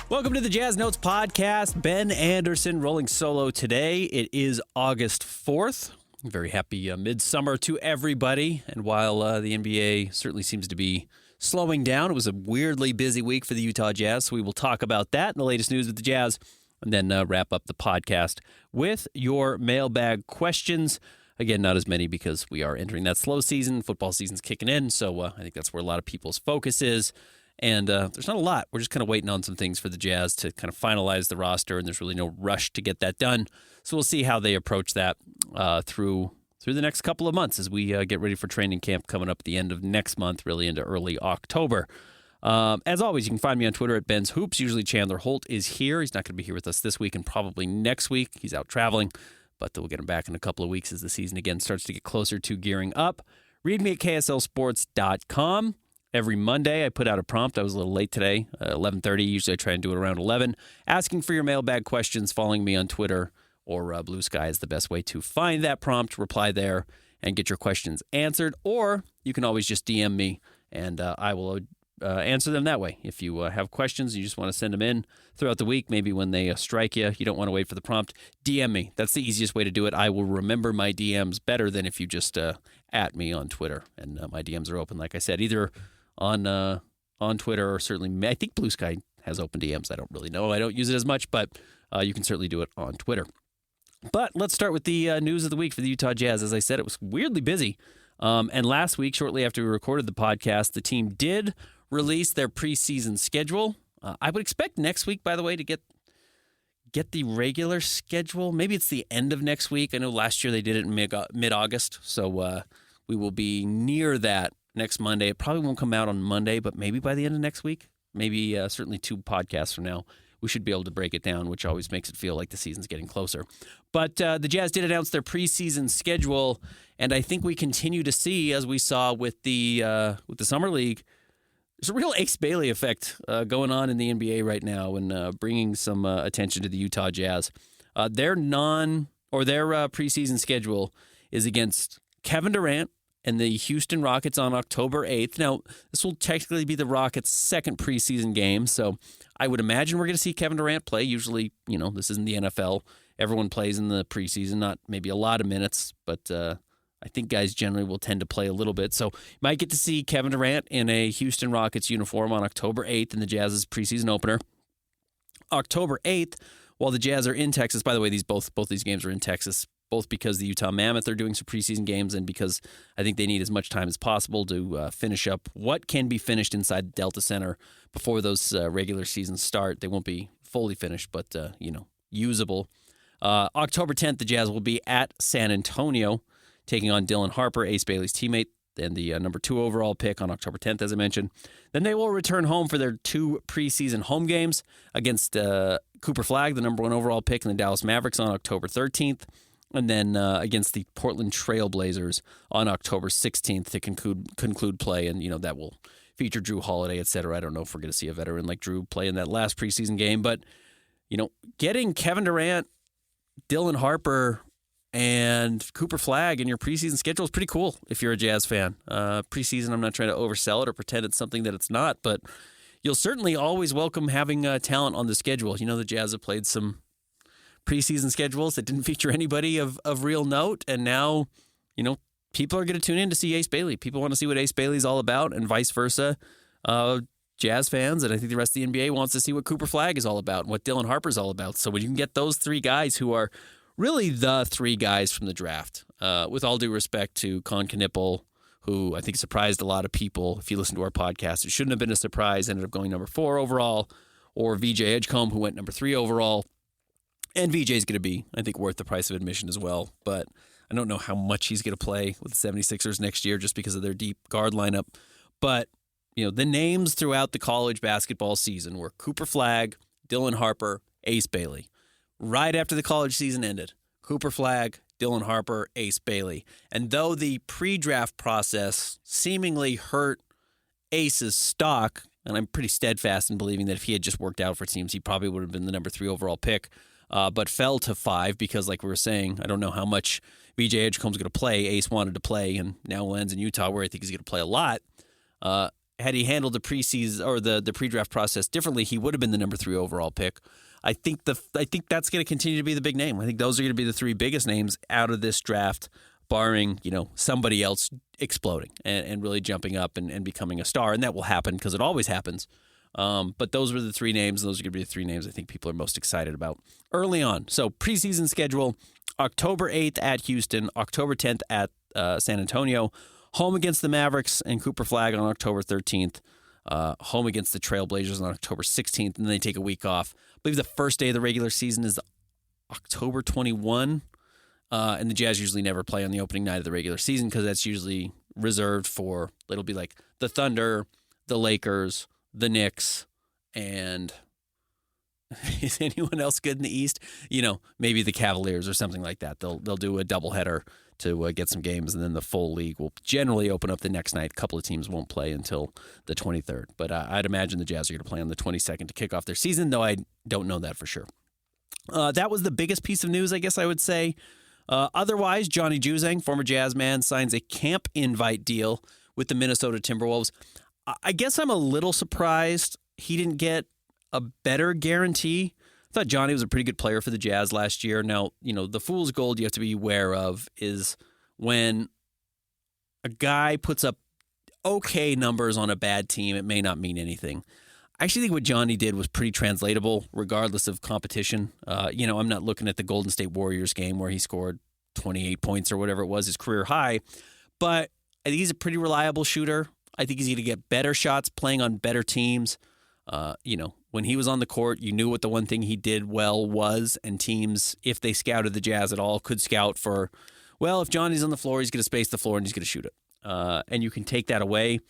Welcome to the Jazz Notes Podcast. Ben Anderson rolling solo today. It is August 4th. Very happy midsummer to everybody. And while the NBA certainly seems to be slowing down, it was a weirdly busy week for the Utah Jazz. So we will talk about that and the latest news with the Jazz, and then wrap up the podcast with your mailbag questions. Again, not as many because we are entering that slow season. Football season's kicking in, so I think that's where a lot of people's focus is. And there's not a lot. We're just kind of waiting on some things for the Jazz to kind of finalize the roster, and there's really no rush to get that done. So we'll see how they approach that through the next couple of months as we get ready for training camp coming up at the end of next month, really into early October. As always, you can find me on Twitter at Ben's Hoops. Usually Chandler Holt is here. He's not going to be here with us this week and probably next week. He's out traveling, but we'll get him back in a couple of weeks as the season again starts to get closer to gearing up. Read me at kslsports.com. Every Monday, I put out a prompt. I was a little late today, 11:30. Usually I try and do it around 11. Asking for your mailbag questions, following me on Twitter or Blue Sky is the best way to find that prompt, reply there, and get your questions answered. Or you can always just DM me, and I will answer them that way. If you have questions and you just want to send them in throughout the week, maybe when they strike you, you don't want to wait for the prompt, DM me. That's the easiest way to do it. I will remember my DMs better than if you just at me on Twitter. And my DMs are open, like I said, either on Twitter, or certainly, I think Blue Sky has open DMs. I don't really know. I don't use it as much, but you can certainly do it on Twitter. But let's start with the news of the week for the Utah Jazz. As I said, it was weirdly busy. And last week, shortly after we recorded the podcast, the team did release their preseason schedule. I would expect next week, by the way, to get the regular schedule. Maybe it's the end of next week. I know last year they did it in mid-August, so we will be near that next Monday. It probably won't come out on Monday, but maybe by the end of next week, maybe certainly 2 podcasts from now, we should be able to break it down, which always makes it feel like the season's getting closer. But the Jazz did announce their preseason schedule, and I think we continue to see, as we saw with the Summer League, there's a real Ace Bailey effect going on in the NBA right now, and bringing some attention to the Utah Jazz. Their preseason schedule is against Kevin Durant and the Houston Rockets on October 8th. Now, this will technically be the Rockets' second preseason game, so I would imagine we're going to see Kevin Durant play. Usually, this isn't the NFL. Everyone plays in the preseason, not maybe a lot of minutes, but I think guys generally will tend to play a little bit. So you might get to see Kevin Durant in a Houston Rockets uniform on October 8th in the Jazz's preseason opener. October 8th, while the Jazz are in Texas. By the way, both these games are in Texas, both because the Utah Mammoth are doing some preseason games and because I think they need as much time as possible to finish up what can be finished inside Delta Center before those regular seasons start. They won't be fully finished, but, usable. October 10th, the Jazz will be at San Antonio, taking on Dylan Harper, Ace Bailey's teammate, and the number 2 overall pick on October 10th, as I mentioned. Then they will return home for their 2 preseason home games against Cooper Flagg, the number 1 overall pick, and the Dallas Mavericks on October 13th. And then against the Portland Trail Blazers on October 16th to conclude play. And, that will feature Drew Holiday, et cetera. I don't know if we're going to see a veteran like Drew play in that last preseason game. But, getting Kevin Durant, Dylan Harper, and Cooper Flagg in your preseason schedule is pretty cool if you're a Jazz fan. Preseason, I'm not trying to oversell it or pretend it's something that it's not. But you'll certainly always welcome having talent on the schedule. The Jazz have played some preseason schedules that didn't feature anybody of real note, and now, people are going to tune in to see Ace Bailey. People want to see what Ace Bailey's all about, and vice versa. Jazz fans, and I think the rest of the NBA wants to see what Cooper Flagg is all about and what Dylan Harper's all about. So when you can get those 3 guys who are really the 3 guys from the draft, with all due respect to Con Knippel, who I think surprised a lot of people. If you listen to our podcast, it shouldn't have been a surprise, ended up going number 4 overall, or VJ Edgecombe, who went number 3 overall. And VJ's going to be, I think, worth the price of admission as well. But I don't know how much he's going to play with the 76ers next year just because of their deep guard lineup. But, the names throughout the college basketball season were Cooper Flagg, Dylan Harper, Ace Bailey. Right after the college season ended, Cooper Flagg, Dylan Harper, Ace Bailey. And though the pre-draft process seemingly hurt Ace's stock, and I'm pretty steadfast in believing that if he had just worked out for teams, he probably would have been the number 3 overall pick. But fell to 5 because, like we were saying, I don't know how much VJ Edgecombe's going to play. Ace wanted to play, and now lands in Utah, where I think he's going to play a lot. had he handled the preseason or the pre-draft process differently, he would have been the number 3 overall pick. I think that's going to continue to be the big name. I think those are going to be the 3 biggest names out of this draft, barring somebody else exploding and really jumping up and becoming a star, and that will happen because it always happens. But those were the 3 names. Those are going to be the 3 names I think people are most excited about early on. So preseason schedule: October 8th at Houston, October 10th at San Antonio, home against the Mavericks and Cooper Flag on October 13th, home against the Trailblazers on October 16th, and then they take a week off. I believe the first day of the regular season is October 21, and the Jazz usually never play on the opening night of the regular season because that's usually reserved for, it'll be like the Thunder, the Lakers, the Knicks, and is anyone else good in the East? Maybe the Cavaliers or something like that. They'll do a doubleheader to get some games, and then the full league will generally open up the next night. A couple of teams won't play until the 23rd, but I'd imagine the Jazz are going to play on the 22nd to kick off their season, though I don't know that for sure. That was the biggest piece of news, I guess I would say. Otherwise, Johnny Juzang, former Jazz man, signs a camp invite deal with the Minnesota Timberwolves. I guess I'm a little surprised he didn't get a better guarantee. I thought Johnny was a pretty good player for the Jazz last year. Now, the fool's gold you have to be aware of is when a guy puts up okay numbers on a bad team, it may not mean anything. I actually think what Johnny did was pretty translatable, regardless of competition. I'm not looking at the Golden State Warriors game where he scored 28 points or whatever it was, his career high, but I think he's a pretty reliable shooter. I think he's going to get better shots playing on better teams. When he was on the court, you knew what the one thing he did well was, and teams, if they scouted the Jazz at all, could scout for, well, if Johnny's on the floor, he's going to space the floor and he's going to shoot it. And you can take that away.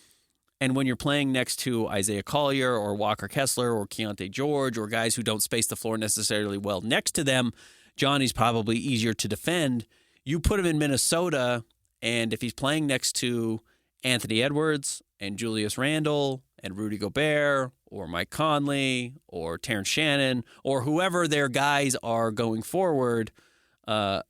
And when you're playing next to Isaiah Collier or Walker Kessler or Keontae George or guys who don't space the floor necessarily well next to them, Johnny's probably easier to defend. You put him in Minnesota, and if he's playing next to Anthony Edwards and Julius Randle and Rudy Gobert or Mike Conley or Terrence Shannon or whoever their guys are going forward, that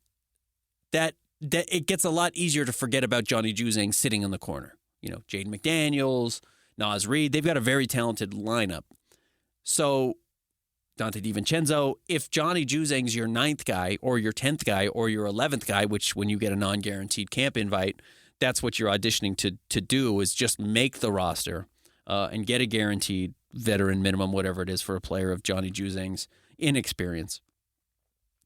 it gets a lot easier to forget about Johnny Juzang sitting in the corner. Jaden McDaniels, Naz Reid, they've got a very talented lineup. So Dante DiVincenzo, if Johnny Juzang's your 9th guy or your 10th guy or your 11th guy, which when you get a non-guaranteed camp invite, that's what you're auditioning to do, is just make the roster and get a guaranteed veteran minimum, whatever it is for a player of Johnny Juzang's inexperience.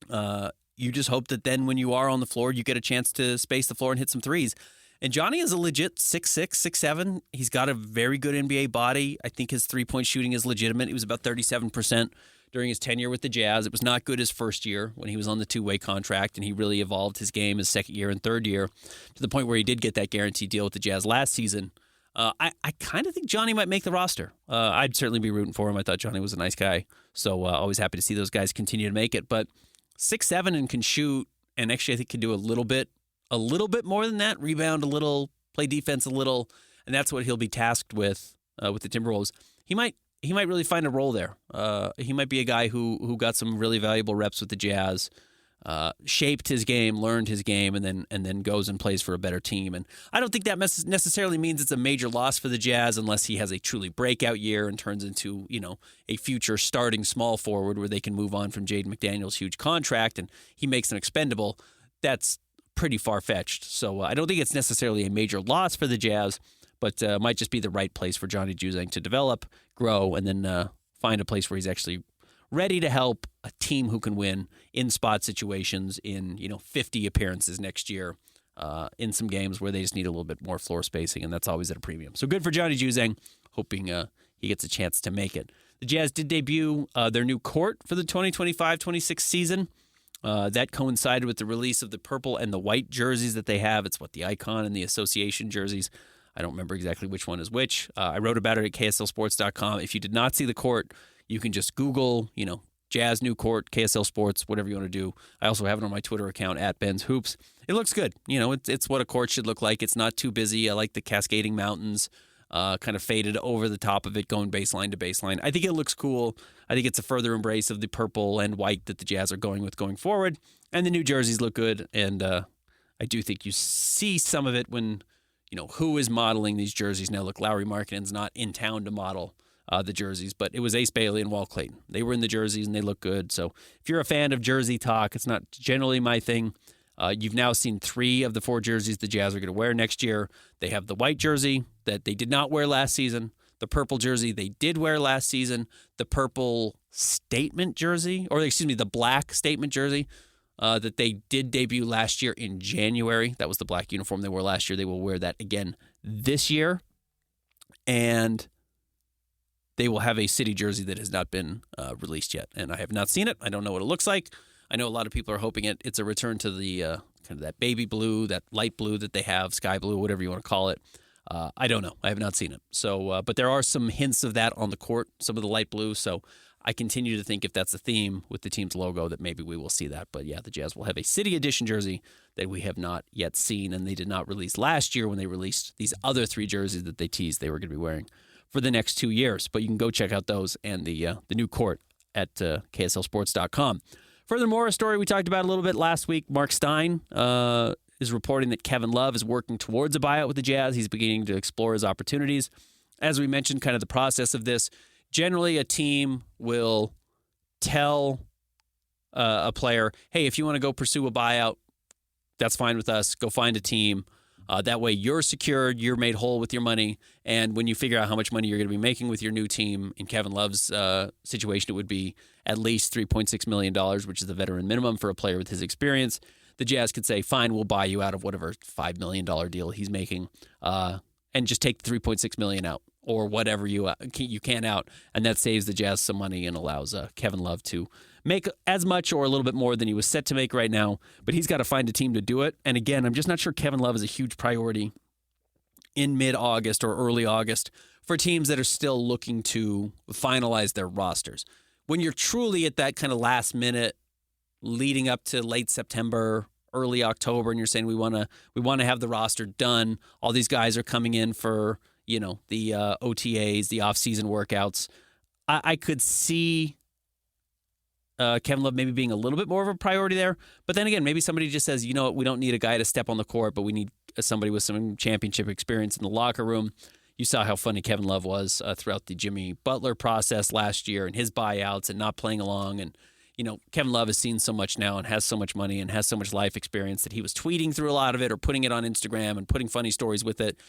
You just hope that then when you are on the floor, you get a chance to space the floor and hit some threes. And Johnny is a legit 6'6", 6'7". He's got a very good NBA body. I think his three-point shooting is legitimate. He was about 37% during his tenure with the Jazz. It was not good his first year when he was on the two-way contract, and he really evolved his game his second year and third year to the point where he did get that guaranteed deal with the Jazz last season. I kind of think Johnny might make the roster. I'd certainly be rooting for him. I thought Johnny was a nice guy, so always happy to see those guys continue to make it. But 6'7" and can shoot, and actually I think can do a little bit more than that, rebound a little, play defense a little, and that's what he'll be tasked with the Timberwolves. He might really find a role there. He might be a guy who got some really valuable reps with the Jazz, shaped his game, learned his game, and then goes and plays for a better team. And I don't think that necessarily means it's a major loss for the Jazz unless he has a truly breakout year and turns into a future starting small forward where they can move on from Jaden McDaniels' huge contract and he makes them expendable. That's pretty far-fetched. So I don't think it's necessarily a major loss for the Jazz, but might just be the right place for Johnny Juzang to develop, grow, and then find a place where he's actually ready to help a team who can win in spot situations in 50 appearances next year in some games where they just need a little bit more floor spacing, and that's always at a premium. So good for Johnny Juzang, hoping he gets a chance to make it. The Jazz did debut their new court for the 2025-26 season. That coincided with the release of the purple and the white jerseys that they have. It's the Icon and the Association jerseys. I don't remember exactly which one is which. I wrote about it at KSLSports.com. If you did not see the court, you can just Google, Jazz new court, KSL Sports, whatever you want to do. I also have it on my Twitter account, @BensHoops. It looks good. It's what a court should look like. It's not too busy. I like the cascading mountains, kind of faded over the top of it, going baseline to baseline. I think it looks cool. I think it's a further embrace of the purple and white that the Jazz are going with going forward. And the new jerseys look good. And I do think you see some of it when who is modeling these jerseys. Now, look, Lowry Markkinen's not in town to model the jerseys, but it was Ace Bailey and Walt Clayton. They were in the jerseys, and they look good. So if you're a fan of jersey talk, it's not generally my thing. You've now seen 3 of the 4 jerseys the Jazz are going to wear next year. They have the white jersey that they did not wear last season, the purple jersey they did wear last season, the purple statement jersey, the black statement jersey that they did debut last year in January. That was the black uniform they wore last year. They will wear that again this year. And they will have a city jersey that has not been released yet. And I have not seen it. I don't know what it looks like. I know a lot of people are hoping it's a return to the kind of that baby blue, that light blue that they have, sky blue, whatever you want to call it. I don't know. I have not seen it. So, but there are some hints of that on the court, some of the light blue. So I continue to think if that's a theme with the team's logo that maybe we will see that. But yeah, the Jazz will have a city edition jersey that we have not yet seen, and they did not release last year when they released these other 3 jerseys that they teased they were going to be wearing for the next 2 years. But you can go check out those and the new court at KSLSports.com. Furthermore, a story we talked about a little bit last week, Mark Stein is reporting that Kevin Love is working towards a buyout with the Jazz. He's beginning to explore his opportunities. As we mentioned, kind of the process of this, generally a team will tell a player, hey, if you want to go pursue a buyout, that's fine with us. Go find a team. That way you're secured, you're made whole with your money, and when you figure out how much money you're going to be making with your new team, in Kevin Love's situation, it would be at least $3.6 million, which is the veteran minimum for a player with his experience. The Jazz could say, fine, we'll buy you out of whatever $5 million deal he's making, and just take the $3.6 million out, or whatever you can out, and that saves the Jazz some money and allows Kevin Love to make as much or a little bit more than he was set to make right now, but he's got to find a team to do it. And again, I'm just not sure Kevin Love is a huge priority in mid-August or early August for teams that are still looking to finalize their rosters. When you're truly at that kind of last minute leading up to late September, early October, and you're saying we want to have the roster done, all these guys are coming in for, the OTAs, the off-season workouts, I could see Kevin Love maybe being a little bit more of a priority there. But then again, maybe somebody just says, you know what, we don't need a guy to step on the court, but we need somebody with some championship experience in the locker room. You saw how funny Kevin Love was throughout the Jimmy Butler process last year and his buyouts and not playing along. And, Kevin Love has seen so much now and has so much money and has so much life experience that he was tweeting through a lot of it or putting it on Instagram and putting funny stories with it.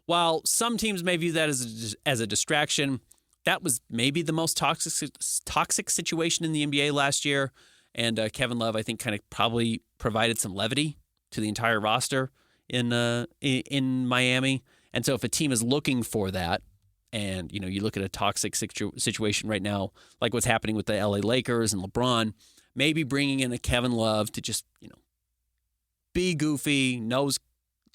While some teams may view that as a distraction, that was maybe the most toxic situation in the NBA last year. And Kevin Love, I think, kind of probably provided some levity to the entire roster in Miami. And so if a team is looking for that, and, you look at a toxic situation right now, like what's happening with the LA Lakers and LeBron, maybe bringing in a Kevin Love to just, be goofy, knows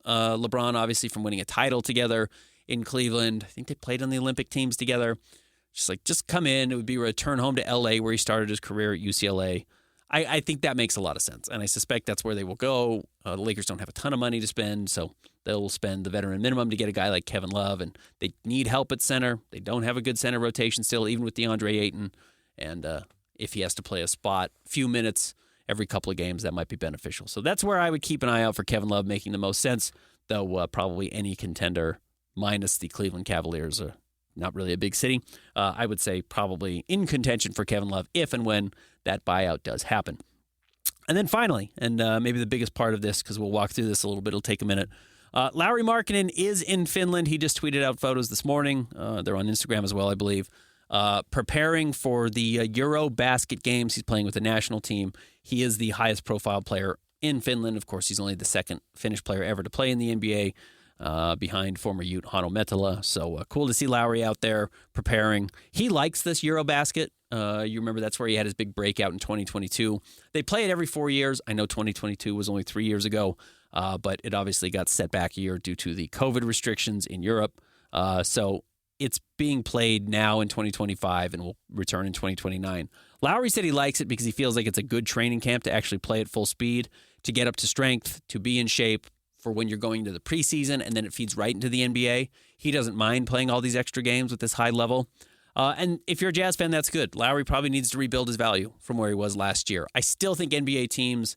LeBron, obviously, from winning a title together in Cleveland. I think they played on the Olympic teams together. Just come in. It would be a return home to L.A. where he started his career at UCLA. I think that makes a lot of sense, and I suspect that's where they will go. The Lakers don't have a ton of money to spend, so they'll spend the veteran minimum to get a guy like Kevin Love, and they need help at center. They don't have a good center rotation still, even with DeAndre Ayton, and if he has to play a spot, few minutes every couple of games, that might be beneficial. So that's where I would keep an eye out for Kevin Love making the most sense, though probably any contender minus the Cleveland Cavaliers are not really a big city. I would say probably in contention for Kevin Love if and when that buyout does happen. And then finally, and maybe the biggest part of this, because we'll walk through this a little bit, it'll take a minute. Lauri Markkanen is in Finland. He just tweeted out photos this morning. They're on Instagram as well, I believe. Preparing for the Euro basket games. He's playing with the national team. He is the highest profile player in Finland. Of course, he's only the second Finnish player ever to play in the NBA. Behind former Ute Hanno Metala. So cool to see Lauri out there preparing. He likes this Eurobasket. You remember that's where he had his big breakout in 2022. They play it every 4 years. I know 2022 was only 3 years ago, but it obviously got set back a year due to the COVID restrictions in Europe. So it's being played now in 2025 and will return in 2029. Lauri said he likes it because he feels like it's a good training camp to actually play at full speed, to get up to strength, to be in shape for when you're going to the preseason, and then it feeds right into the NBA. He doesn't mind playing all these extra games with this high level. And if you're a Jazz fan, that's good. Lauri probably needs to rebuild his value from where he was last year. I still think NBA teams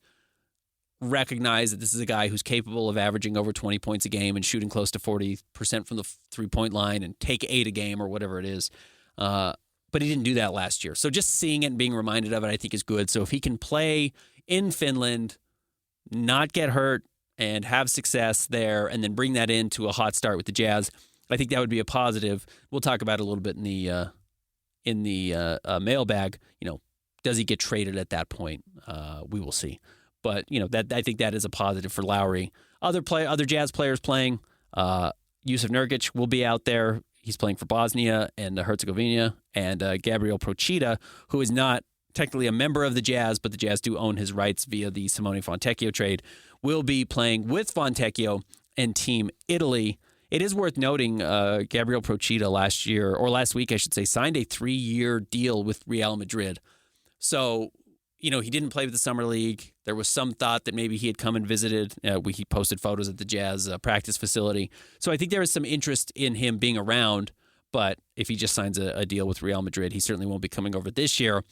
recognize that this is a guy who's capable of averaging over 20 points a game and shooting close to 40% from the three-point line and take 8 a game or whatever it is. But he didn't do that last year. So just seeing it and being reminded of it, I think, is good. So if he can play in Finland, not get hurt, and have success there, and then bring that into a hot start with the Jazz, I think that would be a positive. We'll talk about it a little bit in the mailbag. Does he get traded at that point? We will see. But that I think that is a positive for Lowry. Other Jazz players playing. Jusuf Nurkic will be out there. He's playing for Bosnia and Herzegovina, and Gabriel Procida, who is not technically a member of the Jazz, but the Jazz do own his rights via the Simone Fontecchio trade, will be playing with Fontecchio and Team Italy. It is worth noting Gabriel Procida last week, I should say, signed a 3-year deal with Real Madrid. So, he didn't play with the Summer League. There was some thought that maybe he had come and visited. He posted photos at the Jazz practice facility. So I think there is some interest in him being around, but if he just signs a deal with Real Madrid, he certainly won't be coming over this year.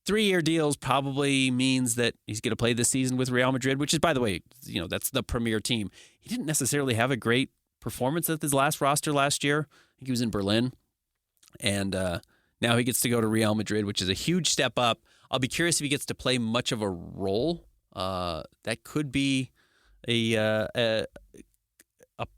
3-year deals probably means that he's going to play this season with Real Madrid, which is, by the way, that's the premier team. He didn't necessarily have a great performance at his last roster last year. I think he was in Berlin. And now he gets to go to Real Madrid, which is a huge step up. I'll be curious if he gets to play much of a role. That could be a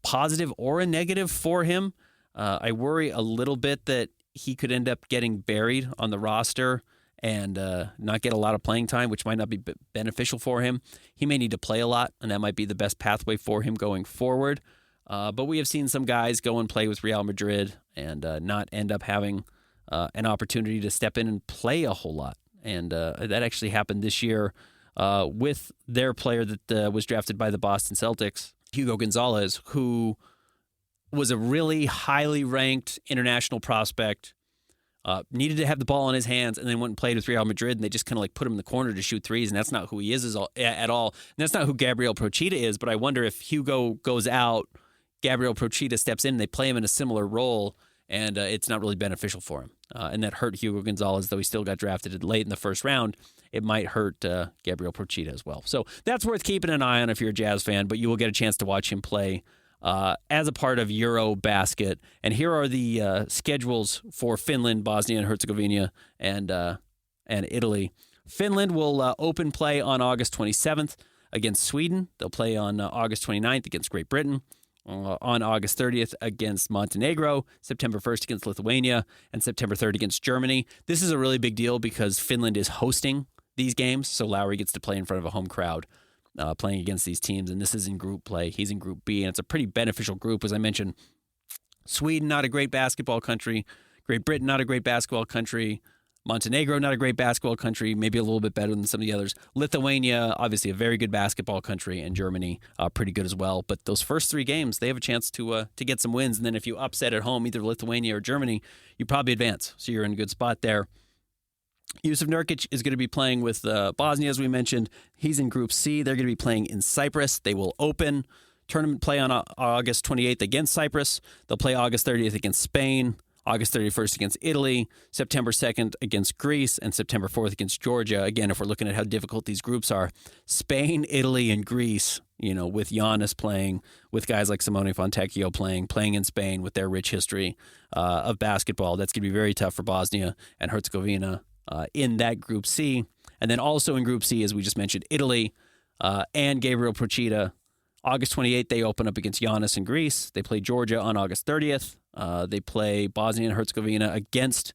positive or a negative for him. I worry a little bit that he could end up getting buried on the roster and not get a lot of playing time, which might not be beneficial for him. He may need to play a lot, and that might be the best pathway for him going forward. But we have seen some guys go and play with Real Madrid and not end up having an opportunity to step in and play a whole lot. And that actually happened this year with their player that was drafted by the Boston Celtics, Hugo Gonzalez, who was a really highly ranked international prospect, needed to have the ball in his hands, and then went and played with Real Madrid, and they just kind of put him in the corner to shoot threes, and that's not who he is at all. And that's not who Gabriel Procida is, but I wonder if Hugo goes out, Gabriel Procida steps in, and they play him in a similar role, and it's not really beneficial for him. And that hurt Hugo Gonzalez, though he still got drafted late in the first round. It might hurt Gabriel Procida as well. So that's worth keeping an eye on if you're a Jazz fan, but you will get a chance to watch him play as a part of Eurobasket. And here are the schedules for Finland, Bosnia and Herzegovina, and Italy. Finland will open play on August 27th against Sweden. They'll play on August 29th against Great Britain. On August 30th against Montenegro, September 1st against Lithuania, and September 3rd against Germany. This is a really big deal because Finland is hosting these games, so Lowry gets to play in front of a home crowd playing against these teams, and this is in group play. He's in Group B, and it's a pretty beneficial group. As I mentioned, Sweden, not a great basketball country. Great Britain, not a great basketball country. Montenegro, not a great basketball country, maybe a little bit better than some of the others. Lithuania, obviously a very good basketball country, and Germany, pretty good as well. But those first 3 games, they have a chance to get some wins. And then if you upset at home, either Lithuania or Germany, you probably advance. So you're in a good spot there. Jusuf Nurkic is going to be playing with Bosnia, as we mentioned. He's in Group C. They're going to be playing in Cyprus. They will open tournament play on August 28th against Cyprus. They'll play August 30th against Spain. August 31st against Italy, September 2nd against Greece, and September 4th against Georgia. Again, if we're looking at how difficult these groups are, Spain, Italy, and Greece, with Giannis playing, with guys like Simone Fontecchio playing in Spain with their rich history of basketball, that's going to be very tough for Bosnia and Herzegovina in that Group C. And then also in Group C, as we just mentioned, Italy and Gabriel Procida. August 28th, they open up against Giannis in Greece. They play Georgia on August 30th. They play Bosnia and Herzegovina against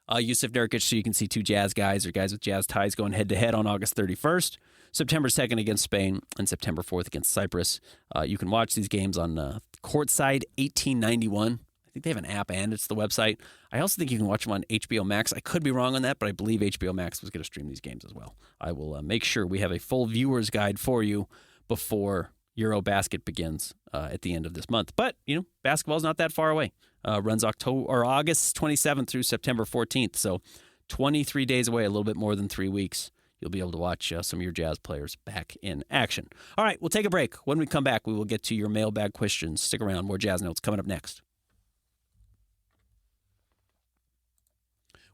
Jusuf Nurkic, so you can see 2 Jazz guys or guys with Jazz ties going head-to-head on August 31st. September 2nd against Spain, and September 4th against Cyprus. You can watch these games on Courtside 1891. I think they have an app and it's the website. I also think you can watch them on HBO Max. I could be wrong on that, but I believe HBO Max was going to stream these games as well. I will make sure we have a full viewer's guide for you before Eurobasket begins at the end of this month. But, basketball's not that far away. Runs August 27th through September 14th. So 23 days away, a little bit more than 3 weeks. You'll be able to watch some of your Jazz players back in action. All right, we'll take a break. When we come back, we will get to your mailbag questions. Stick around. More Jazz Notes coming up next.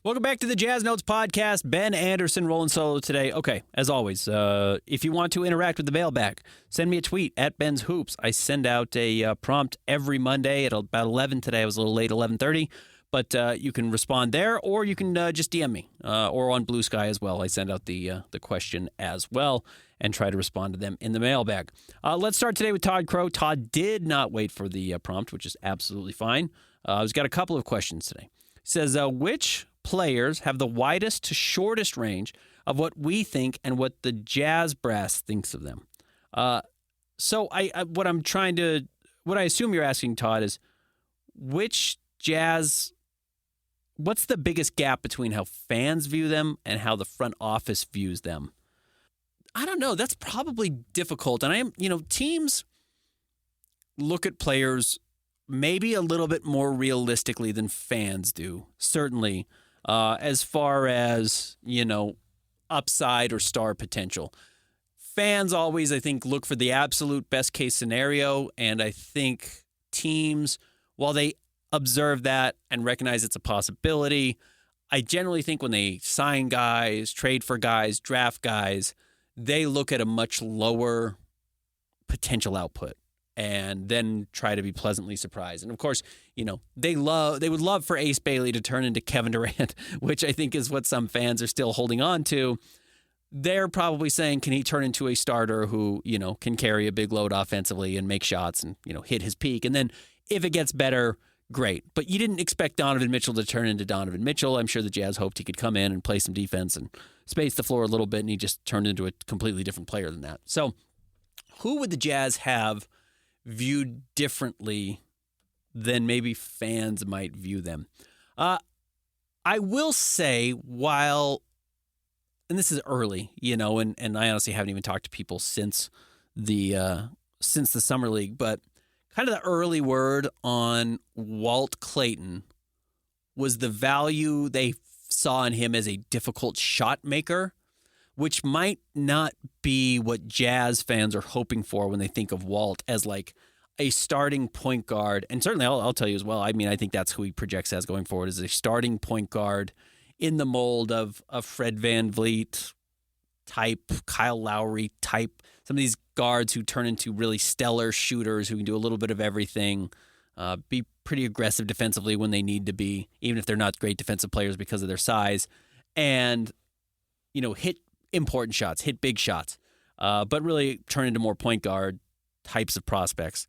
Welcome back to the Jazz Notes podcast. Ben Anderson rolling solo today. Okay, as always, if you want to interact with the mailbag, send me a tweet at Ben's Hoops. I send out a prompt every Monday at about 11 today. I was a little late, 11:30, but you can respond there, or you can just DM me, or on Blue Sky as well. I send out the question as well and try to respond to them in the mailbag. Let's start today with Todd Crow. Todd did not wait for the prompt, which is absolutely fine. He's got a couple of questions today. He says, which players have the widest to shortest range of what we think and what the Jazz brass thinks of them? So what I assume you're asking, Todd, is what's the biggest gap between how fans view them and how the front office views them? I don't know. That's probably difficult. And teams look at players maybe a little bit more realistically than fans do, certainly, as far as, upside or star potential. Fans always, I think, look for the absolute best case scenario, and I think teams, while they observe that and recognize it's a possibility, I generally think when they sign guys, trade for guys, draft guys, they look at a much lower potential output and then try to be pleasantly surprised. And of course, they would love for Ace Bailey to turn into Kevin Durant, which I think is what some fans are still holding on to. They're probably saying, can he turn into a starter who, can carry a big load offensively and make shots and, hit his peak? And then if it gets better, great. But you didn't expect Donovan Mitchell to turn into Donovan Mitchell. I'm sure the Jazz hoped he could come in and play some defense and space the floor a little bit, and he just turned into a completely different player than that. So who would the Jazz have viewed differently than maybe fans might view them? I will say, and this is early, and I honestly haven't even talked to people since the summer league, but kind of the early word on Walt Clayton was the value they saw in him as a difficult shot maker, which might not be what Jazz fans are hoping for when they think of Walt as like a starting point guard. And certainly I'll tell you as well, I think that's who he projects as going forward, as a starting point guard in the mold of Fred VanVleet type, Kyle Lowry type, some of these guards who turn into really stellar shooters who can do a little bit of everything, be pretty aggressive defensively when they need to be, even if they're not great defensive players because of their size, and, hit important shots, hit big shots, but really turn into more point guard types of prospects.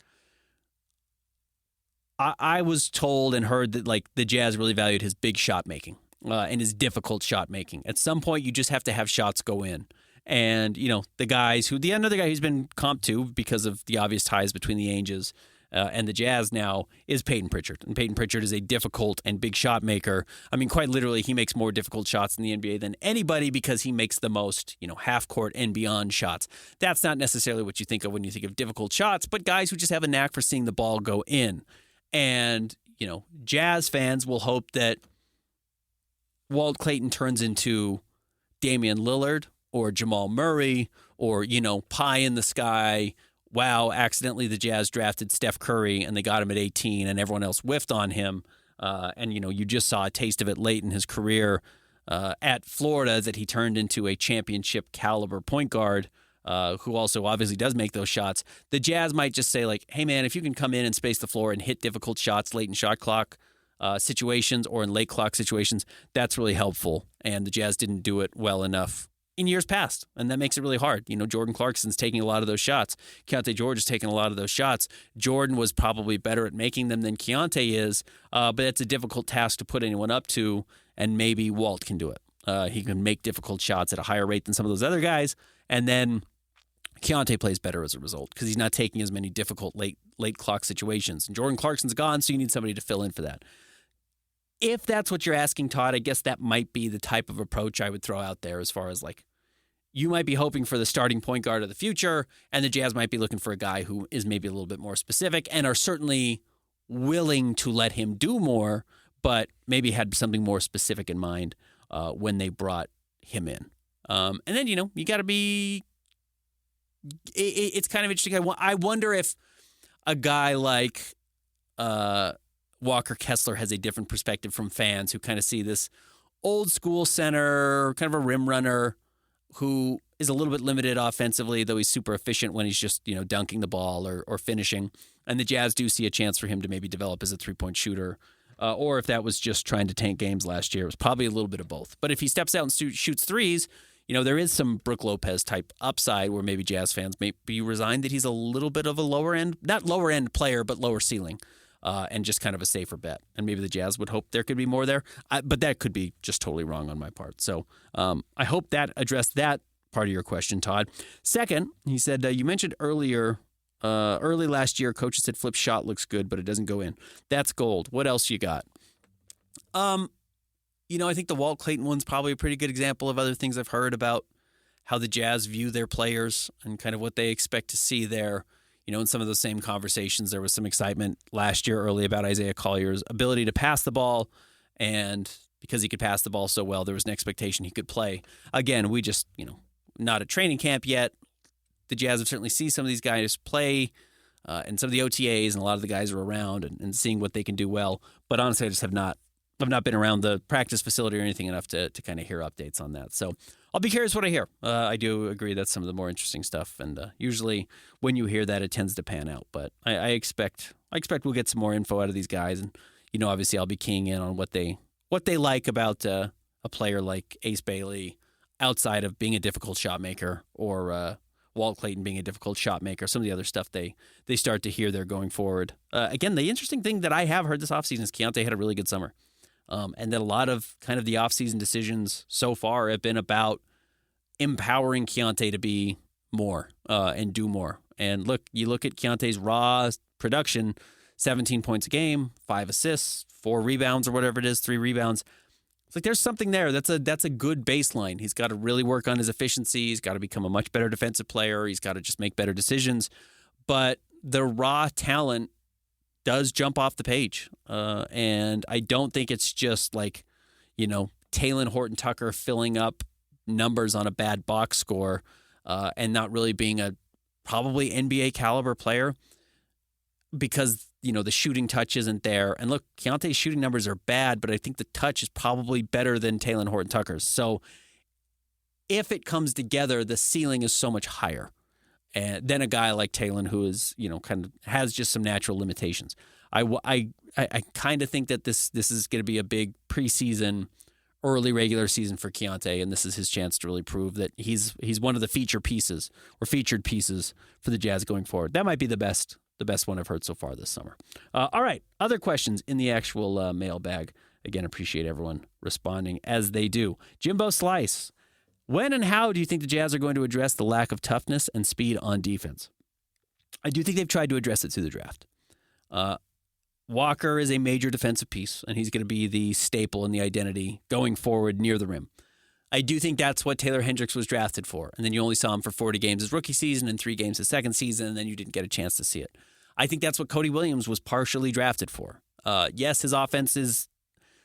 I was told and heard that the Jazz really valued his big shot making and his difficult shot making. At some point, you just have to have shots go in. And, the another guy who's been comped to because of the obvious ties between the Angels and the Jazz now is Peyton Pritchard. And Peyton Pritchard is a difficult and big shot maker. Quite literally, he makes more difficult shots in the NBA than anybody because he makes the most, half court and beyond shots. That's not necessarily what you think of when you think of difficult shots, but guys who just have a knack for seeing the ball go in. And, Jazz fans will hope that Walt Clayton turns into Damian Lillard or Jamal Murray or, pie in the sky. Wow, accidentally the Jazz drafted Steph Curry and they got him at 18 and everyone else whiffed on him. And you just saw a taste of it late in his career at Florida that he turned into a championship caliber point guard who also obviously does make those shots. The Jazz might just say hey man, if you can come in and space the floor and hit difficult shots late in shot clock situations or in late clock situations, that's really helpful. And the Jazz didn't do it well enough in years past, and that makes it really hard. Jordan Clarkson's taking a lot of those shots. Keontae George is taking a lot of those shots. Jordan was probably better at making them than Keontae is, but it's a difficult task to put anyone up to, and maybe Walt can do it. He can make difficult shots at a higher rate than some of those other guys, and then Keontae plays better as a result because he's not taking as many difficult late clock situations. And Jordan Clarkson's gone, so you need somebody to fill in for that. If that's what you're asking, Todd, I guess that might be the type of approach I would throw out there as far as you might be hoping for the starting point guard of the future, and the Jazz might be looking for a guy who is maybe a little bit more specific and are certainly willing to let him do more, but maybe had something more specific in mind when they brought him in. And then, you got to be – it's kind of interesting. I wonder if a guy like Walker Kessler has a different perspective from fans who kind of see this old school center, kind of a rim runner who is a little bit limited offensively, though he's super efficient when he's just, dunking the ball or finishing. And the Jazz do see a chance for him to maybe develop as a three-point shooter. Or if that was just trying to tank games last year, it was probably a little bit of both. But if he steps out and shoots threes, there is some Brook Lopez type upside where maybe Jazz fans may be resigned that he's a little bit of a lower end, not lower end player, but lower ceiling, and just kind of a safer bet. And maybe the Jazz would hope there could be more there, but that could be just totally wrong on my part. So I hope that addressed that part of your question, Todd. Second, he said, you mentioned early last year, coaches said flip shot looks good, but it doesn't go in. That's gold. What else you got? I think the Walt Clayton one's probably a pretty good example of other things I've heard about how the Jazz view their players and kind of what they expect to see there. In some of those same conversations, there was some excitement last year early about Isaiah Collier's ability to pass the ball. And because he could pass the ball so well, there was an expectation he could play. Again, we just, not at training camp yet. The Jazz have certainly seen some of these guys play and some of the OTAs, and a lot of the guys are around and seeing what they can do well. But honestly, I just have not been around the practice facility or anything enough to kind of hear updates on that. So I'll be curious what I hear. I do agree that's some of the more interesting stuff. And usually when you hear that, it tends to pan out. But I expect we'll get some more info out of these guys. And, obviously I'll be keying in on what they like about a player like Ace Bailey outside of being a difficult shot maker or Walt Clayton being a difficult shot maker, some of the other stuff they start to hear there going forward. Again, the interesting thing that I have heard this offseason is Keontae had a really good summer. And that a lot of kind of the offseason decisions so far have been about empowering Keontae to be more and do more. And you look at Keontae's raw production, 17 points a game, 5 assists, 4 rebounds or whatever it is, 3 rebounds. It's like there's something there. That's a good baseline. He's got to really work on his efficiency. He's got to become a much better defensive player. He's got to just make better decisions. But the raw talent does jump off the page. And I don't think it's just like, Talen Horton-Tucker filling up numbers on a bad box score and not really being a probably NBA caliber player because, the shooting touch isn't there. And look, Keontae's shooting numbers are bad, but I think the touch is probably better than Talen Horton-Tucker's. So if it comes together, the ceiling is so much higher. And then a guy like Talen, who is, kind of has just some natural limitations. I kind of think that this is going to be a big preseason, early regular season for Keontae, and this is his chance to really prove that he's one of the featured pieces for the Jazz going forward. That might be the best one I've heard so far this summer. All right, other questions in the actual mailbag. Again, appreciate everyone responding as they do. Jimbo Slice. When and how do you think the Jazz are going to address the lack of toughness and speed on defense? I do think they've tried to address it through the draft. Walker is a major defensive piece, and he's going to be the staple and the identity going forward near the rim. I do think that's what Taylor Hendricks was drafted for, and then you only saw him for 40 games his rookie season and 3 games his second season, and then you didn't get a chance to see it. I think that's what Cody Williams was partially drafted for. Yes, his offense is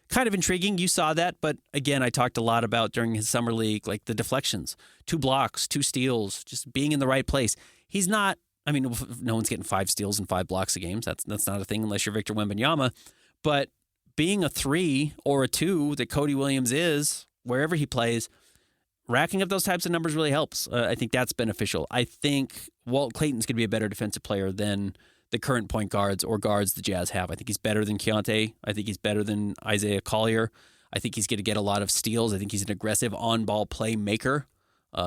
kind of intriguing. You saw that, but again, I talked a lot about during his summer league, like the deflections, 2 blocks, 2 steals, just being in the right place. He's not, no one's getting 5 steals and 5 blocks a game. So that's not a thing unless you're Victor Wembanyama. But being a 3 or a 2 that Cody Williams is, wherever he plays, racking up those types of numbers really helps. I think that's beneficial. I think Walt Clayton's going to be a better defensive player than the current point guards or guards the Jazz have. I think he's better than Keontae. I think he's better than Isaiah Collier. I think he's going to get a lot of steals. I think he's an aggressive on-ball playmaker.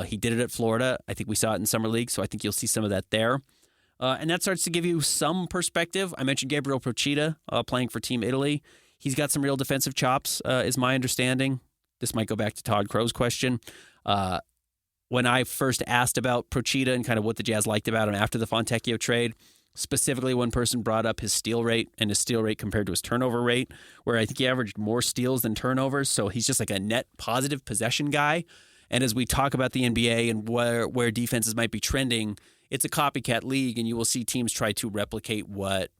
He did it at Florida. I think we saw it in Summer League, so I think you'll see some of that there. And that starts to give you some perspective. I mentioned Gabriel Procida playing for Team Italy. He's got some real defensive chops, is my understanding. This might go back to Todd Crow's question. When I first asked about Procida and kind of what the Jazz liked about him after the Fontecchio trade, specifically one person brought up his steal rate and his steal rate compared to his turnover rate, where I think he averaged more steals than turnovers. So he's just like a net positive possession guy. And as we talk about the NBA and where defenses might be trending, it's a copycat league, and you will see teams try to replicate what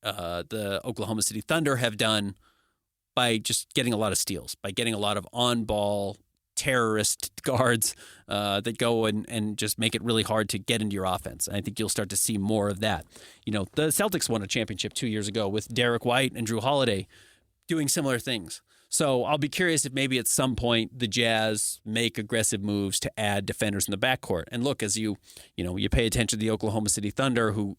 the Oklahoma City Thunder have done by just getting a lot of steals, by getting a lot of on-ball terrorist guards that go and just make it really hard to get into your offense. And I think you'll start to see more of that. The Celtics won a championship 2 years ago with Derek White and Drew Holiday doing similar things. So I'll be curious if maybe at some point the Jazz make aggressive moves to add defenders in the backcourt. And look, as you pay attention to the Oklahoma City Thunder, who,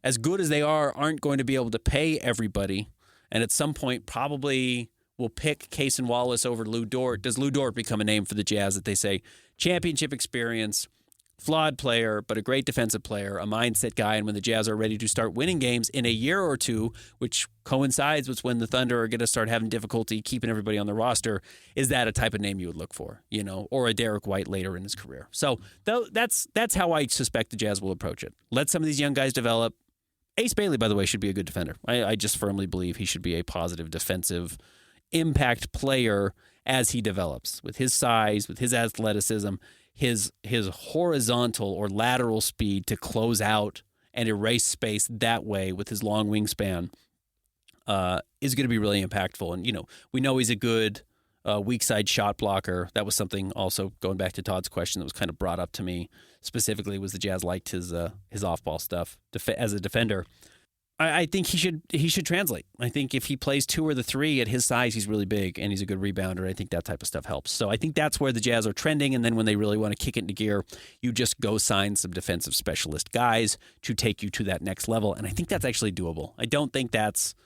as good as they are, aren't going to be able to pay everybody. And at some point probably will pick Cason Wallace over Lou Dort. Does Lou Dort become a name for the Jazz that they say championship experience, flawed player, but a great defensive player, a mindset guy, and when the Jazz are ready to start winning games in a year or two, which coincides with when the Thunder are going to start having difficulty keeping everybody on the roster, is that a type of name you would look for, or a Derek White later in his career? So that's how I suspect the Jazz will approach it. Let some of these young guys develop. Ace Bailey, by the way, should be a good defender. I just firmly believe he should be a positive defensive impact player as he develops with his size, with his athleticism, his horizontal or lateral speed to close out and erase space that way with his long wingspan is going to be really impactful. And, we know he's a good weak side shot blocker. That was something also going back to Todd's question that was kind of brought up to me specifically, was the Jazz liked his off-ball stuff as a defender. I think he should translate. I think if he plays 2 or the 3 at his size, he's really big and he's a good rebounder. I think that type of stuff helps. So I think that's where the Jazz are trending. And then when they really want to kick it into gear, you just go sign some defensive specialist guys to take you to that next level. And I think that's actually doable. I don't think that's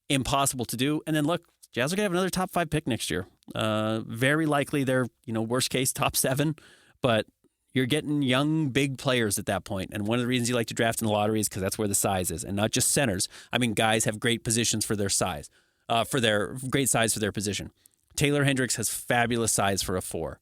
impossible to do. And then look, Jazz are going to have another top 5 pick next year. Very likely they're, worst case top 7, but you're getting young, big players at that point. And one of the reasons you like to draft in the lottery is because that's where the size is, and not just centers. I mean, guys have great positions for their size, great size for their position. Taylor Hendricks has fabulous size for a 4.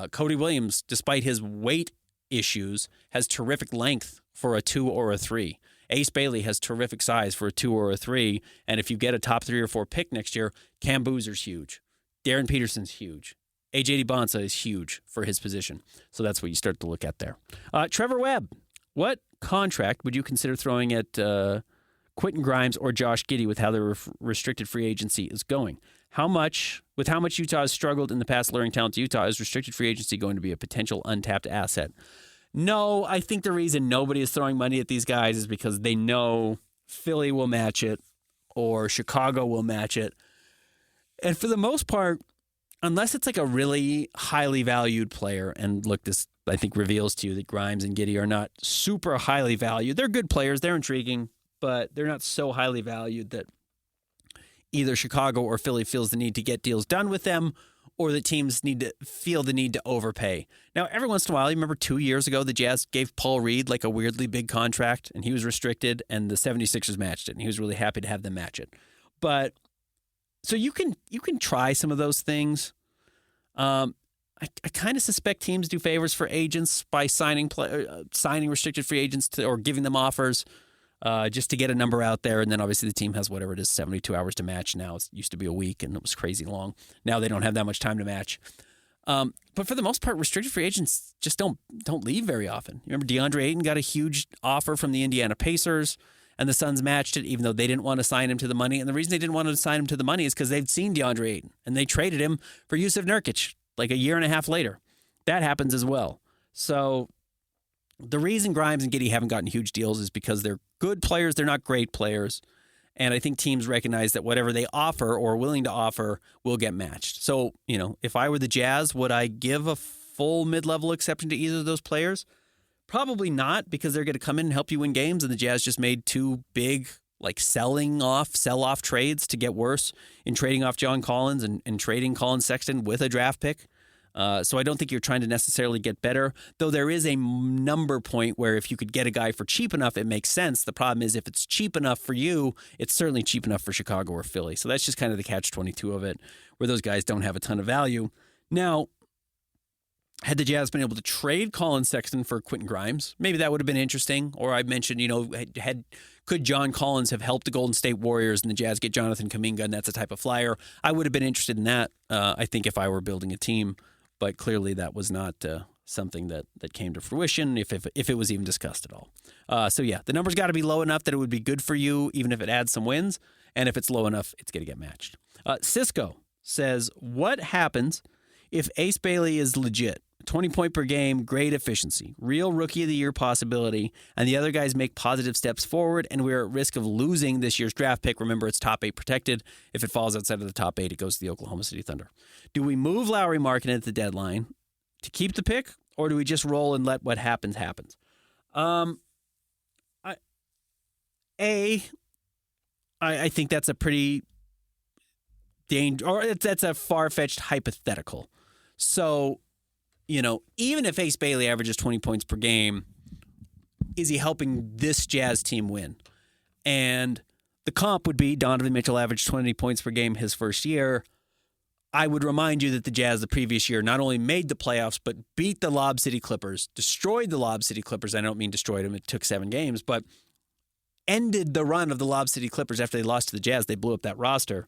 Cody Williams, despite his weight issues, has terrific length for a 2 or a 3. Ace Bailey has terrific size for a 2 or a 3. And if you get a top 3 or 4 pick next year, Cam Boozer's huge. Darren Peterson's huge. A.J. Bonsa is huge for his position. So that's what you start to look at there. Trevor Webb, what contract would you consider throwing at Quentin Grimes or Josh Giddey with how their restricted free agency is going? With how much Utah has struggled in the past luring talent to Utah, is restricted free agency going to be a potential untapped asset? No, I think the reason nobody is throwing money at these guys is because they know Philly will match it or Chicago will match it. And for the most part, unless it's like a really highly valued player, and look, this I think reveals to you that Grimes and Giddey are not super highly valued. They're good players, they're intriguing, but they're not so highly valued that either Chicago or Philly feels the need to get deals done with them, or the teams feel the need to overpay. Now, every once in a while, you remember 2 years ago, the Jazz gave Paul Reed like a weirdly big contract, and he was restricted, and the 76ers matched it, and he was really happy to have them match it. But so you can try some of those things. I kind of suspect teams do favors for agents by signing restricted free agents or giving them offers just to get a number out there. And then obviously the team has whatever it is, 72 hours to match now. It used to be a week and it was crazy long. Now they don't have that much time to match. But for the most part, restricted free agents just don't leave very often. You remember DeAndre Ayton got a huge offer from the Indiana Pacers, and the Suns matched it even though they didn't want to sign him to the money. And the reason they didn't want to sign him to the money is because they'd seen DeAndre Ayton, and they traded him for Yusuf Nurkic like a year and a half later. That happens as well. So the reason Grimes and Giddey haven't gotten huge deals is because they're good players. They're not great players. And I think teams recognize that whatever they offer or are willing to offer will get matched. So, if I were the Jazz, would I give a full mid-level exception to either of those players? Probably not, because they're going to come in and help you win games, and the Jazz just made 2 big sell-off trades to get worse in trading off John Collins and trading Colin Sexton with a draft pick. So I don't think you're trying to necessarily get better, though there is a number point where if you could get a guy for cheap enough, it makes sense. The problem is if it's cheap enough for you, it's certainly cheap enough for Chicago or Philly. So that's just kind of the catch-22 of it, where those guys don't have a ton of value. Now, had the Jazz been able to trade Colin Sexton for Quentin Grimes, maybe that would have been interesting. Or I mentioned, could John Collins have helped the Golden State Warriors and the Jazz get Jonathan Kuminga, and that's a type of flyer? I would have been interested in that, I think, if I were building a team. But clearly that was not something that came to fruition, if it was even discussed at all. So, yeah, the number's got to be low enough that it would be good for you, even if it adds some wins. And if it's low enough, it's going to get matched. Cisco says, what happens if Ace Bailey is legit? 20 point per game, great efficiency, real rookie of the year possibility, and the other guys make positive steps forward, and we're at risk of losing this year's draft pick. Remember, it's top 8 protected. If it falls outside of the top 8, it goes to the Oklahoma City Thunder. Do we move Lowry Markkanen at the deadline to keep the pick, or do we just roll and let what happens happens? I think that's a pretty that's a far-fetched hypothetical. So, even if Ace Bailey averages 20 points per game, is he helping this Jazz team win? And the comp would be Donovan Mitchell averaged 20 points per game his first year. I would remind you that the Jazz the previous year not only made the playoffs, but beat the Lob City Clippers, destroyed the Lob City Clippers. I don't mean destroyed them. It took 7 games, but ended the run of the Lob City Clippers after they lost to the Jazz. They blew up that roster.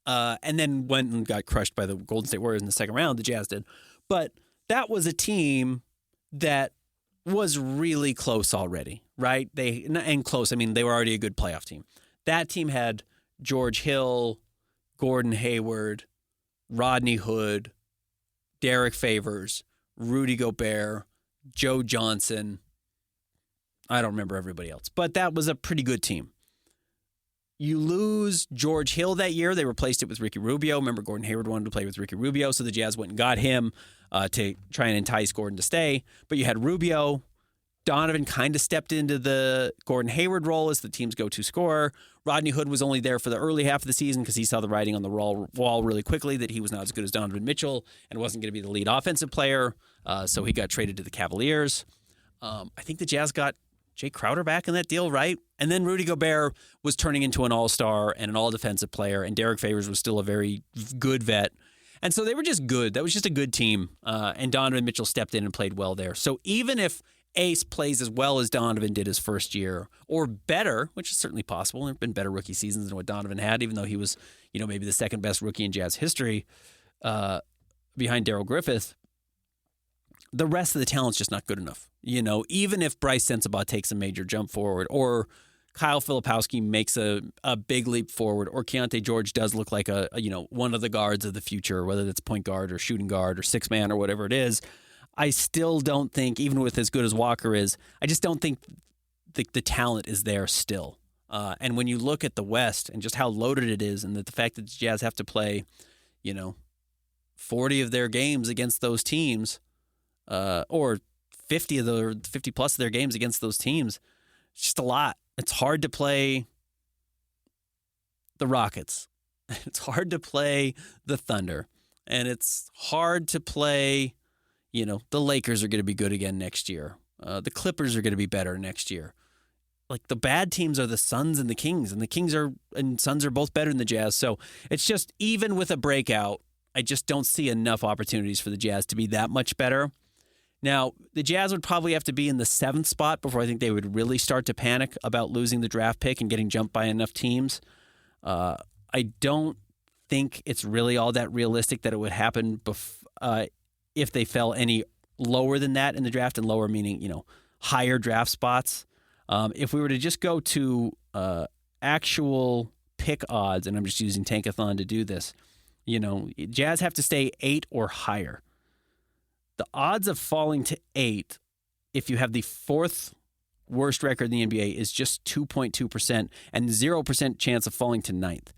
And then went and got crushed by the Golden State Warriors in the second round. The Jazz did. But that was a team that was really close already, right? And close, I mean, they were already a good playoff team. That team had George Hill, Gordon Hayward, Rodney Hood, Derek Favors, Rudy Gobert, Joe Johnson. I don't remember everybody else, but that was a pretty good team. You lose George Hill that year. They replaced it with Ricky Rubio. Remember, Gordon Hayward wanted to play with Ricky Rubio, so the Jazz went and got him to try and entice Gordon to stay. But you had Rubio. Donovan kind of stepped into the Gordon Hayward role as the team's go-to scorer. Rodney Hood was only there for the early half of the season because he saw the writing on the wall really quickly that he was not as good as Donovan Mitchell and wasn't going to be the lead offensive player, so he got traded to the Cavaliers. I think the Jazz got Jay Crowder back in that deal, right? And then Rudy Gobert was turning into an all-star and an all-defensive player, and Derek Favors was still a very good vet. And so they were just good. That was just a good team, and Donovan Mitchell stepped in and played well there. So even if Ace plays as well as Donovan did his first year, or better, which is certainly possible, there have been better rookie seasons than what Donovan had, even though he was, maybe the second best rookie in Jazz history behind Darryl Griffith, the rest of the talent's just not good enough. Even if Bryce Sensabaugh takes a major jump forward, or Kyle Filipowski makes a big leap forward, or Keontae George does look like a one of the guards of the future, whether that's point guard or shooting guard or six man or whatever it is, I still don't think, even with as good as Walker is, I just don't think the talent is there still. And when you look at the West and just how loaded it is, and that the fact that the Jazz have to play, 40 of their games against those teams, or 50 plus of their games against those teams, it's just a lot. It's hard to play the Rockets. It's hard to play the Thunder. And it's hard to play, the Lakers are going to be good again next year. The Clippers are going to be better next year. Like, the bad teams are the Suns and the Kings, and the Kings and Suns are both better than the Jazz. So it's just, even with a breakout, I just don't see enough opportunities for the Jazz to be that much better. Now, the Jazz would probably have to be in the 7th spot before I think they would really start to panic about losing the draft pick and getting jumped by enough teams. I don't think it's really all that realistic that it would happen if they fell any lower than that in the draft, and lower meaning, higher draft spots. If we were to just go to actual pick odds, and I'm just using Tankathon to do this, Jazz have to stay 8 or higher. The odds of falling to 8, if you have the 4th worst record in the NBA, is just 2.2% and 0% chance of falling to 9th.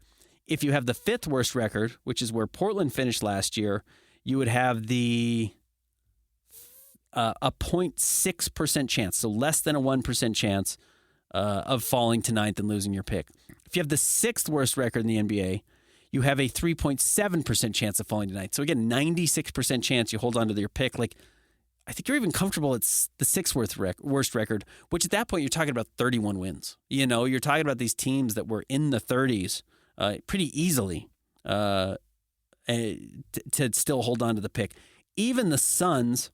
If you have the 5th worst record, which is where Portland finished last year, you would have a 0.6% chance, so less than a 1% chance of falling to 9th and losing your pick. If you have the 6th worst record in the NBA, you have a 3.7% chance of falling to 9th. So again, 96% chance you hold on to your pick. Like, I think you're even comfortable it's the 6th worst record, which at that point you're talking about 31 wins. You're talking about these teams that were in the 30s pretty easily to still hold on to the pick. Even the Suns,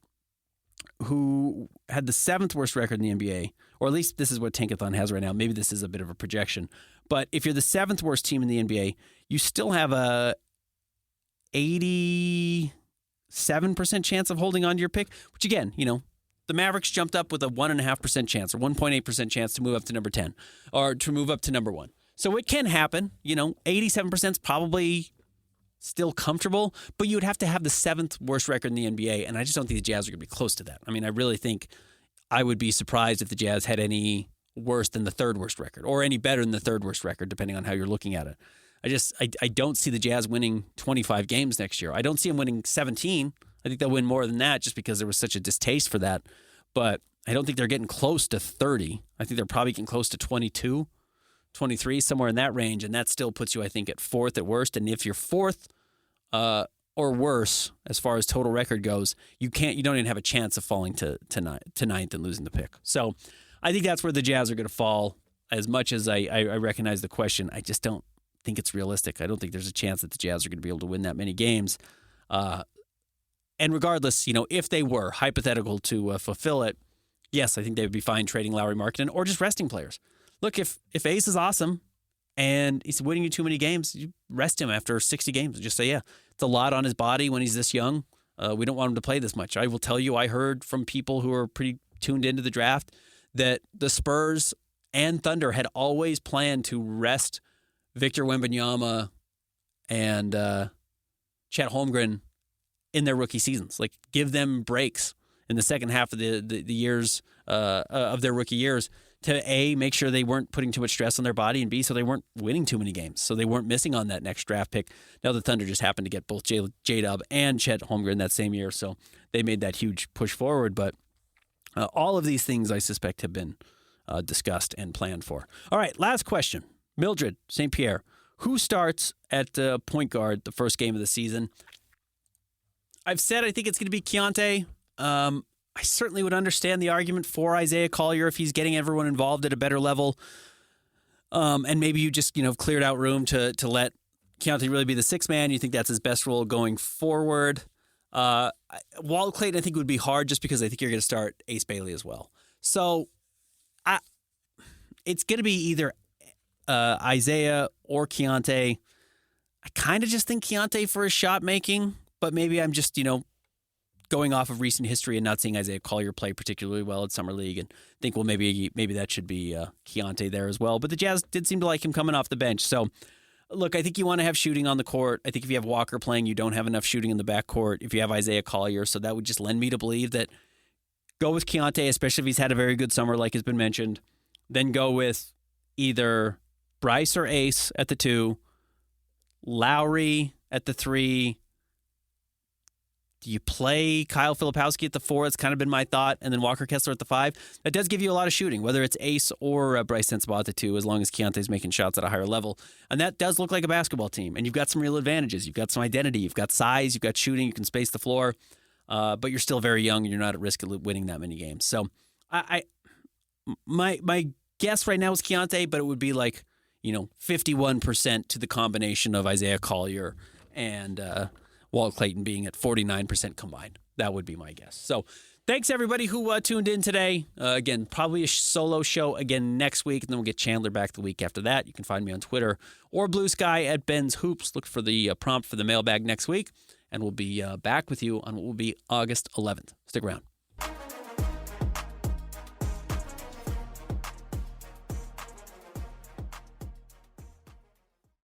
who had the 7th worst record in the NBA, or at least this is what Tankathon has right now. Maybe this is a bit of a projection. But if you're the 7th worst team in the NBA, you still have a 87% chance of holding on to your pick, which again, the Mavericks jumped up with a 1.5% chance or 1.8% chance to move up to number 10 or to move up to number 1. So it can happen. 87% is probably still comfortable, but you would have to have the 7th worst record in the NBA, and I just don't think the Jazz are going to be close to that. I mean, I really think I would be surprised if the Jazz had any worse than the 3rd worst record or any better than the 3rd worst record, depending on how you're looking at it. I don't see the Jazz winning 25 games next year. I don't see them winning 17. I think they'll win more than that just because there was such a distaste for that. But I don't think they're getting close to 30. I think they're probably getting close to 22, 23, somewhere in that range. And that still puts you, I think, at 4th at worst. And if you're 4th or worse, as far as total record goes, you don't even have a chance of falling to 9th and losing the pick. So I think that's where the Jazz are going to fall. As much as I recognize the question, I just don't think it's realistic. I don't think there's a chance that the Jazz are going to be able to win that many games. And regardless, if they were hypothetical to fulfill it, yes, I think they would be fine trading Lauri Markkanen or just resting players. Look, if Ace is awesome and he's winning you too many games, you rest him after 60 games. Just say, yeah, it's a lot on his body when he's this young. We don't want him to play this much. I will tell you, I heard from people who are pretty tuned into the draft that the Spurs and Thunder had always planned to rest Victor Wembanyama and Chet Holmgren in their rookie seasons. Like, give them breaks in the second half of the years of their rookie years to A, make sure they weren't putting too much stress on their body, and B, so they weren't winning too many games, so they weren't missing on that next draft pick. Now the Thunder just happened to get both J-Dub and Chet Holmgren that same year, so they made that huge push forward. But all of these things, I suspect, have been discussed and planned for. All right, last question. Mildred St. Pierre, who starts at point guard the first game of the season? I've said I think it's going to be Keontae. I certainly would understand the argument for Isaiah Collier if he's getting everyone involved at a better level. And maybe you just, cleared out room to let Keontae really be the sixth man. You think that's his best role going forward. Walt Clayton, I think, would be hard just because I think you're going to start Ace Bailey as well. So it's going to be either Isaiah or Keontae. I kind of just think Keontae for his shot making, but maybe I'm just, going off of recent history and not seeing Isaiah Collier play particularly well at Summer League and think, well, maybe that should be Keontae there as well. But the Jazz did seem to like him coming off the bench. So, look, I think you want to have shooting on the court. I think if you have Walker playing, you don't have enough shooting in the backcourt if you have Isaiah Collier. So that would just lend me to believe that go with Keontae, especially if he's had a very good summer like has been mentioned. Then go with either Bryce or Ace at the 2, Lowry at the 3. Do you play Kyle Filipowski at the 4? That's kind of been my thought. And then Walker Kessler at the 5. That does give you a lot of shooting, whether it's Ace or Bryce Sensabaugh at the 2, as long as Keontae's making shots at a higher level. And that does look like a basketball team. And you've got some real advantages. You've got some identity. You've got size. You've got shooting. You can space the floor. But you're still very young, and you're not at risk of winning that many games. So my guess right now is Keontae, but it would be like, 51% to the combination of Isaiah Collier and Walt Clayton being at 49% combined. That would be my guess. So thanks, everybody who tuned in today. Again, probably a solo show again next week, and then we'll get Chandler back the week after that. You can find me on Twitter or Blue Sky at Ben's Hoops. Look for the prompt for the mailbag next week, and we'll be back with you on what will be August 11th. Stick around.